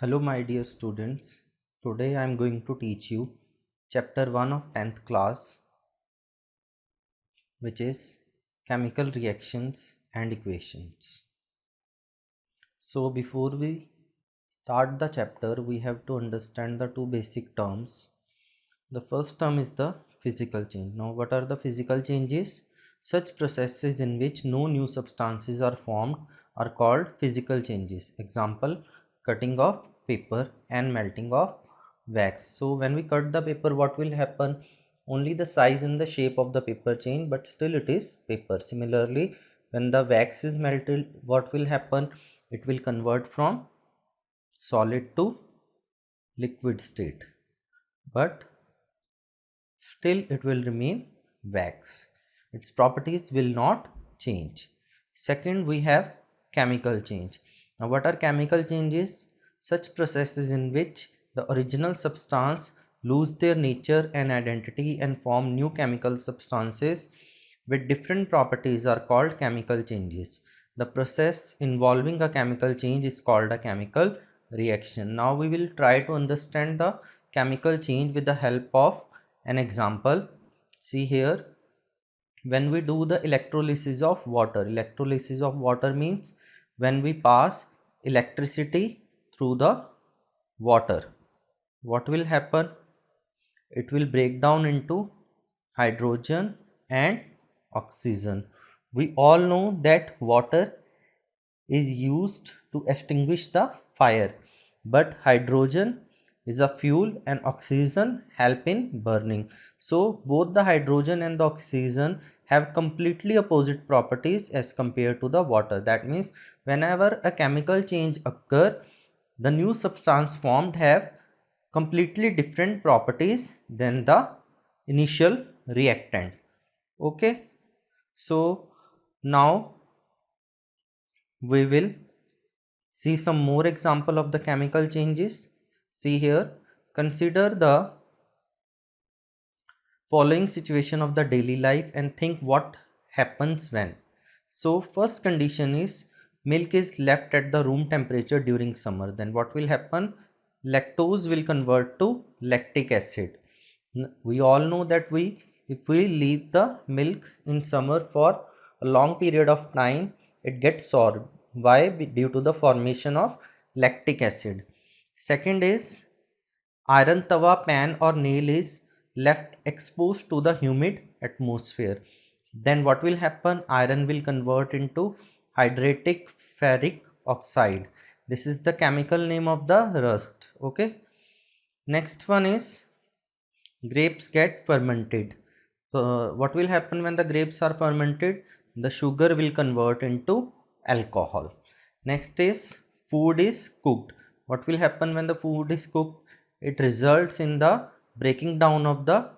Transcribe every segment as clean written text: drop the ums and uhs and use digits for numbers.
Hello my dear students, today I am going to teach you chapter 1 of 10th class, which is chemical reactions and equations. So before we start the chapter, we have to understand the two basic terms. The first term is the physical change. Now what are the physical changes? Such processes in which no new substances are formed are called physical changes. Example, cutting of paper and melting of wax. So when we cut the paper, what will happen? Only the size and the shape of the paper change, but still it is paper. Similarly, when the wax is melted, what will happen? It will convert from solid to liquid state, but still it will remain wax. Its properties will not change. Second, we have chemical change. Now what are chemical changes? Such processes in which the original substance lose their nature and identity and form new chemical substances with different properties are called chemical changes. The process involving a chemical change is called a chemical reaction. Now we will try to understand the chemical change with the help of an example. See here, when we do the electrolysis of water means when we pass electricity through the water, what will happen? It will break down into hydrogen and oxygen. We all know that water is used to extinguish the fire, but hydrogen is a fuel and oxygen help in burning. So both the hydrogen and the oxygen have completely opposite properties as compared to the water. That means whenever a chemical change occur, the new substance formed have completely different properties than the initial reactant. Okay, so now we will see some more example of the chemical changes. See here, consider the following situation of the daily life and think what happens when. So first condition is milk is left at the room temperature during summer. Then what will happen? Lactose will convert to lactic acid. We all know that if we leave the milk in summer for a long period of time, it gets sour. Why? Due to the formation of lactic acid. Second is iron tawa, pan or nail is left exposed to the humid atmosphere. Then what will happen? Iron will convert into hydratic ferric oxide. This is the chemical name of the rust. Okay, next one is grapes get fermented. What will happen when the grapes are fermented? The sugar will convert into alcohol. Next is food is cooked. What will happen when the food is cooked? It results in the breaking down of the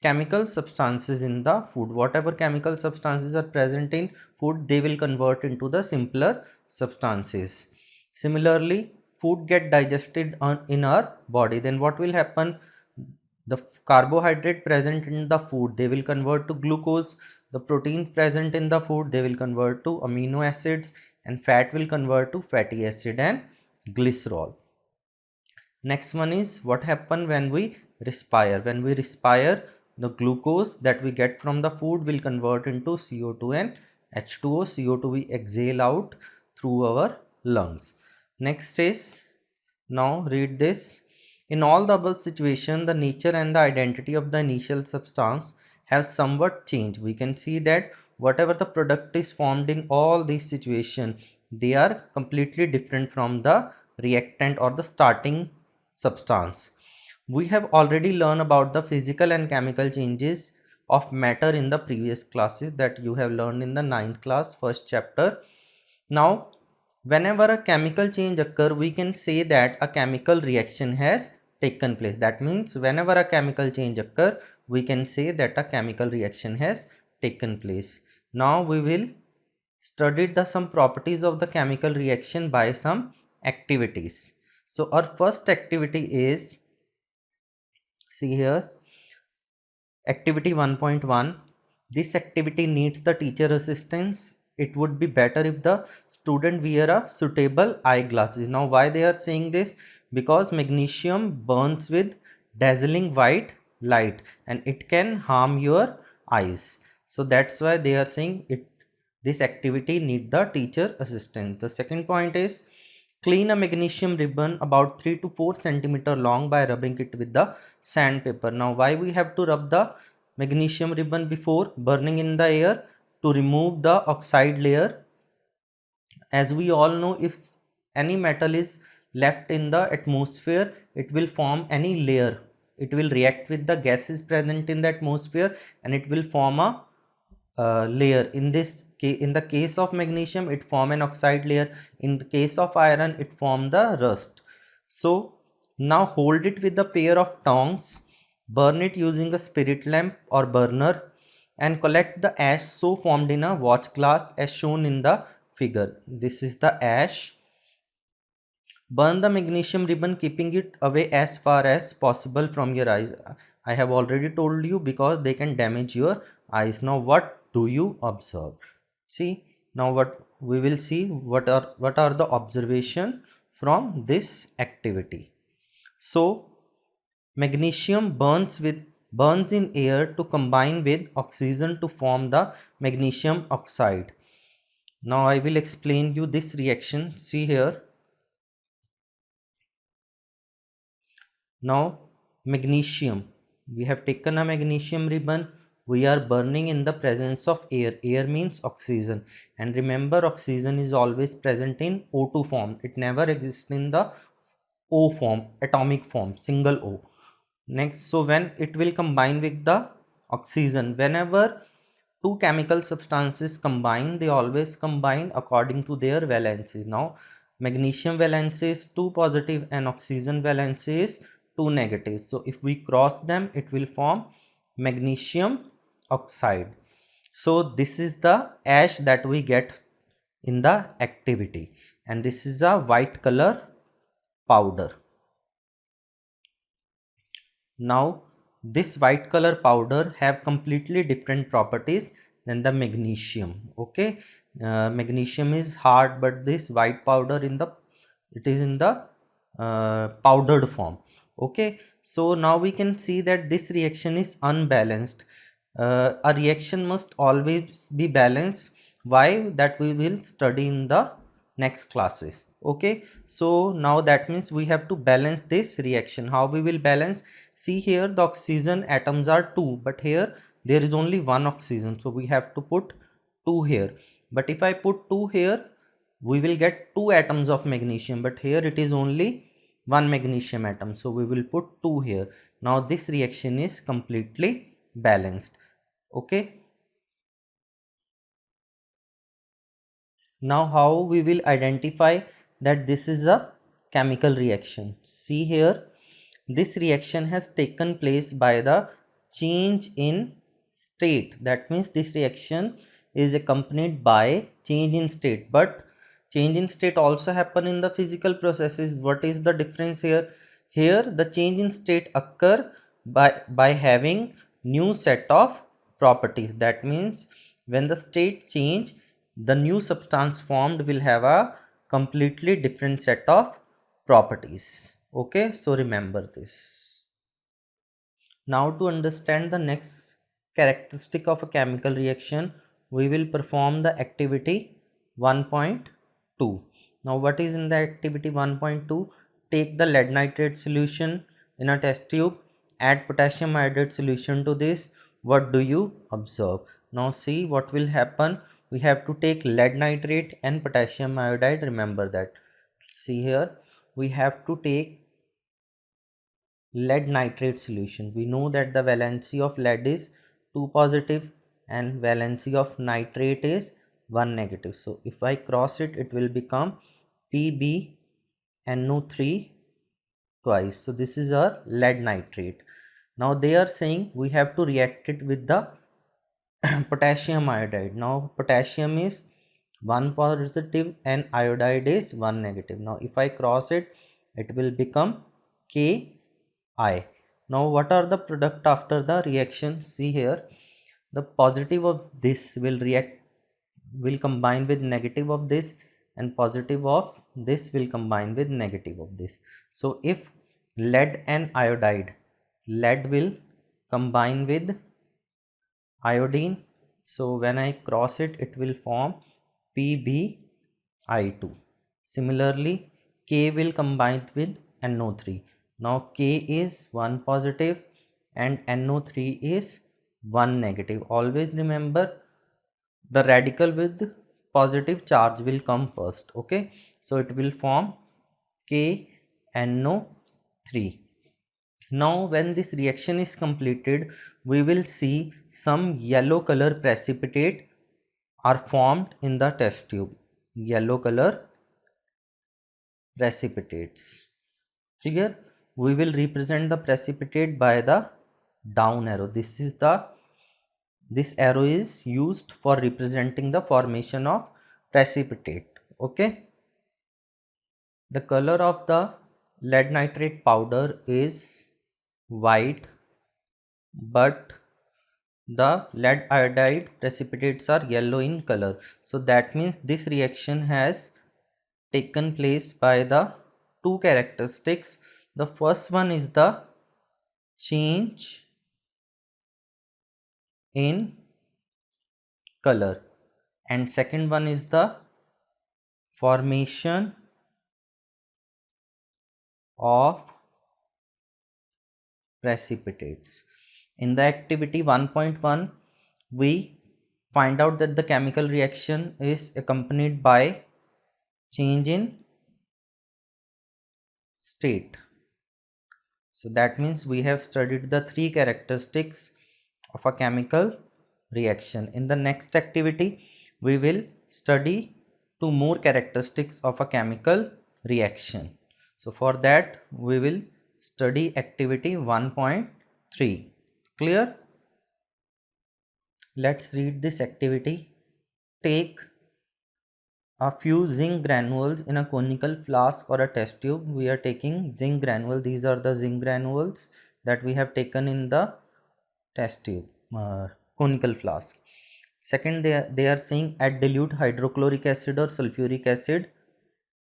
chemical substances in the food. Whatever chemical substances are present in food, they will convert into the simpler substances. Similarly, food get digested in our body. Then what will happen? The carbohydrate present in the food, they will convert to glucose. The protein present in the food, they will convert to amino acids, and fat will convert to fatty acid and glycerol. Next one is what happen when we respire. When we respire, the glucose that we get from the food will convert into CO2 and H2O. CO2 we exhale out through our lungs. Next is, now read this. In all the above situation, the nature and the identity of the initial substance have somewhat changed. We can see that whatever the product is formed in all these situations, they are completely different from the reactant or the starting substance. We have already learned about the physical and chemical changes of matter in the previous classes that you have learned in the 9th class, first chapter. Now, whenever a chemical change occur, we can say that a chemical reaction has taken place. That means whenever a chemical change occur, we can say that a chemical reaction has taken place. Now we will study some properties of the chemical reaction by some activities. So our first activity is, see here, activity 1.1. This activity needs the teacher assistance it would be better if the student wear a suitable eyeglasses. Now why they are saying this? Because magnesium burns with dazzling white light and it can harm your eyes. So that's why they are saying it, this activity need the teacher assistance. The second point is clean a magnesium ribbon about 3 to 4 centimeter long by rubbing it with the sandpaper. Now why we have to rub the magnesium ribbon before burning in the air? To remove the oxide layer. As we all know, if any metal is left in the atmosphere, it will form any layer. It will react with the gases present in the atmosphere and it will form a layer. In this case, in the case of magnesium, it form an oxide layer. In the case of iron, it form the rust. So now hold it with a pair of tongs, burn it using a spirit lamp or burner, and collect the ash so formed in a watch glass as shown in the figure. This is the ash. Burn the magnesium ribbon, keeping it away as far as possible from your eyes. I have already told you, because they can damage your eyes. Now what do you observe? See, now what we will see, what are the observation from this activity. So magnesium burns in air to combine with oxygen to form the magnesium oxide. Now I will explain you this reaction. See here. Now magnesium, we have taken a magnesium ribbon, we are burning in the presence of air. Air means oxygen, and remember oxygen is always present in O2 form. It never exists in the O form, atomic form, single O. Next, so when it will combine with the oxygen, whenever two chemical substances combine, they always combine according to their valencies. Now magnesium valence is 2 positive and oxygen valence is 2 negative. So if we cross them, it will form magnesium oxide. So this is the ash that we get in the activity, and this is a white color powder. Now this white color powder have completely different properties than the magnesium. Okay, magnesium is hard, but this white powder it is in the powdered form. Okay, so now we can see that this reaction is unbalanced. A reaction must always be balanced. Why? That we will study in the next classes. Okay, so now that means we have to balance this reaction. How we will balance? See here, the oxygen atoms are 2, but here there is only 1 oxygen, so we have to put 2 here. But if I put 2 here, we will get 2 atoms of magnesium, but here it is only 1 magnesium atom, so we will put 2 here. Now this reaction is completely balanced. Okay, now how we will identify that this is a chemical reaction? See here, this reaction has taken place by the change in state. That means this reaction is accompanied by change in state, but change in state also happen in the physical processes. What is the difference here? Here the change in state occur by having new set of properties. That means when the state change, the new substance formed will have a completely different set of properties. Okay, so remember this. Now to understand the next characteristic of a chemical reaction, we will perform the activity 1.2. Now what is in the activity 1.2? Take the lead nitrate solution in a test tube, add potassium iodide solution to this. What do you observe? Now see what will happen. We have to take lead nitrate and potassium iodide. Remember that. See here, we have to take lead nitrate solution. We know that the valency of lead is 2 positive and valency of nitrate is 1 negative. So if I cross it, it will become PbNO3 twice. So this is our lead nitrate. Now they are saying we have to react it with the potassium iodide. Now potassium is 1 positive and iodide is 1 negative. Now if I cross it, it will become K I. Now what are the product after the reaction? See here, the positive of this will react will combine with negative of this, and positive of this will combine with negative of this. So if lead and iodide, lead will combine with iodine, so when I cross it, it will form PbI2. Similarly, K will combine with NO3. Now K is 1 positive and NO3 is 1 negative. Always remember, the radical with positive charge will come first. Okay, so it will form KNO3. Now when this reaction is completed, we will see some yellow color precipitate are formed in the test tube. Yellow color precipitates. Clear? We will represent the precipitate by the down arrow. This arrow is used for representing the formation of precipitate. Okay. The color of the lead nitrate powder is white, but the lead iodide precipitates are yellow in color. So that means this reaction has taken place by the two characteristics. The first one is the change in color, and second one is the formation of precipitates. In the activity 1.1, we find out that the chemical reaction is accompanied by change in state. So that means we have studied the three characteristics of a chemical reaction. In the next activity, we will study two more characteristics of a chemical reaction. So for that, we will study activity 1.3. Clear? Let's read this activity. Take a few zinc granules in a conical flask or a test tube. We are taking zinc granule. These are the zinc granules that we have taken in the test tube, conical flask. Second, they are saying add dilute hydrochloric acid or sulfuric acid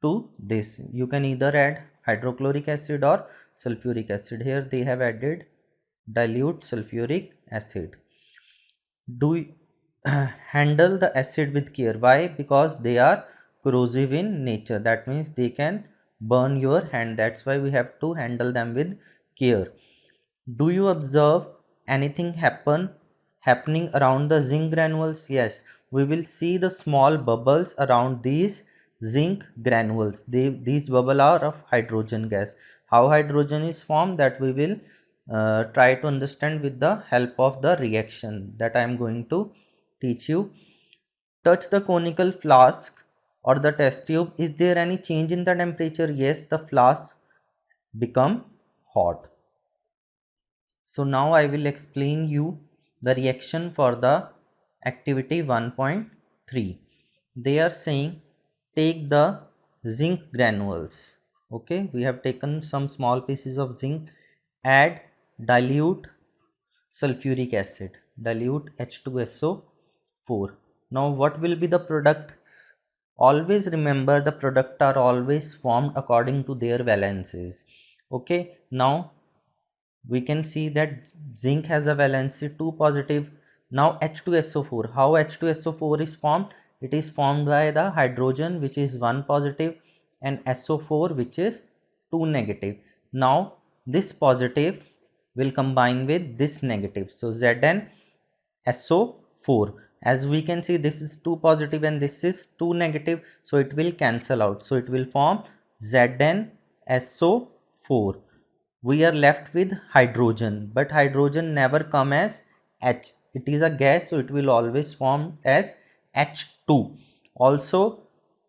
to this. You can either add hydrochloric acid or sulfuric acid. Here they have added dilute sulfuric acid. Do handle the acid with care. Why? Because they are corrosive in nature. That means they can burn your hand. That's why we have to handle them with care. Do you observe anything happening around the zinc granules? Yes, we will see the small bubbles around these zinc granules. These bubbles are of hydrogen gas. How hydrogen is formed, that we will try to understand with the help of the reaction that I am going to teach you. Touch the conical flask or the test tube. Is there any change in the temperature? Yes, the flask become hot. So now I will explain you the reaction for the activity 1.3. They are saying take the zinc granules. Okay, we have taken some small pieces of zinc, add dilute sulfuric acid, dilute H2SO4. Now what will be the product? Always remember, the product are always formed according to their valencies. Okay, now we can see that zinc has a valency 2 positive. Now H2SO4, how H2SO4 is formed? It is formed by the hydrogen which is 1 positive and SO4 which is 2 negative. Now this positive will combine with this negative, so ZnSO4. As we can see, this is 2 positive and this is 2 negative, so it will cancel out, so it will form ZnSO4. We are left with hydrogen, but hydrogen never come as H. It is a gas, so it will always form as H2. Also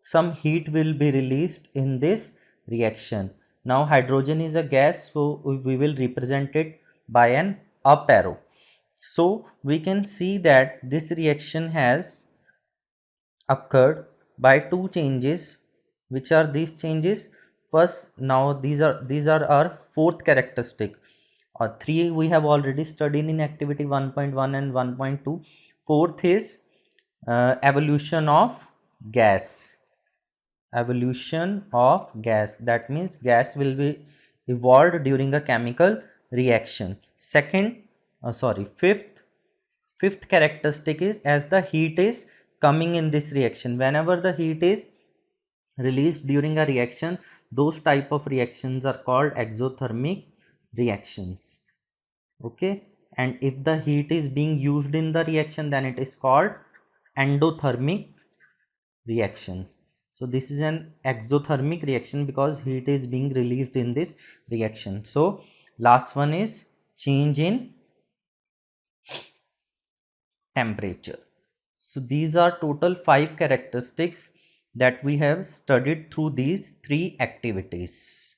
some heat will be released in this reaction. Now hydrogen is a gas, so we will represent it by an up arrow. So we can see that this reaction has occurred by two changes. Which are these changes? First, now these are our fourth characteristic. Three we have already studied in activity 1.1 and 1.2. Fourth is evolution of gas. Evolution of gas, that means gas will be evolved during a chemical reaction. Fifth characteristic is, as the heat is coming in this reaction, whenever the heat is released during a reaction, those type of reactions are called exothermic reactions. Okay, and if the heat is being used in the reaction, then it is called endothermic reaction. So this is an exothermic reaction because heat is being released in this reaction. So last one is change in temperature. So these are total 5 characteristics that we have studied through these 3 activities.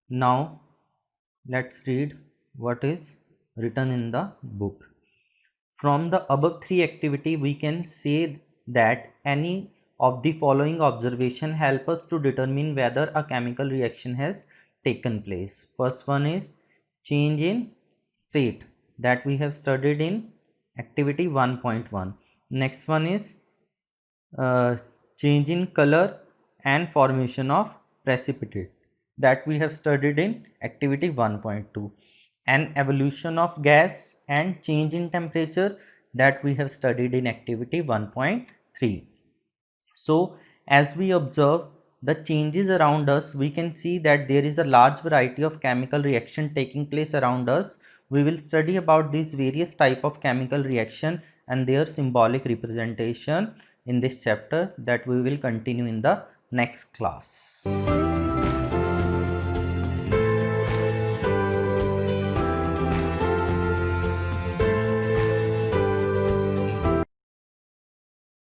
Now let's read what is written in the book. From the above 3 activity, we can say that any of the following observation help us to determine whether a chemical reaction has taken place. First one is change in state, that we have studied in activity 1.1. Next one is change in color and formation of precipitate, that we have studied in activity 1.2. and evolution of gas and change in temperature, that we have studied in activity 1.3. So as we observe the changes around us, we can see that there is a large variety of chemical reaction taking place around us. We will study about these various type of chemical reaction and their symbolic representation in this chapter, that we will continue in the next class.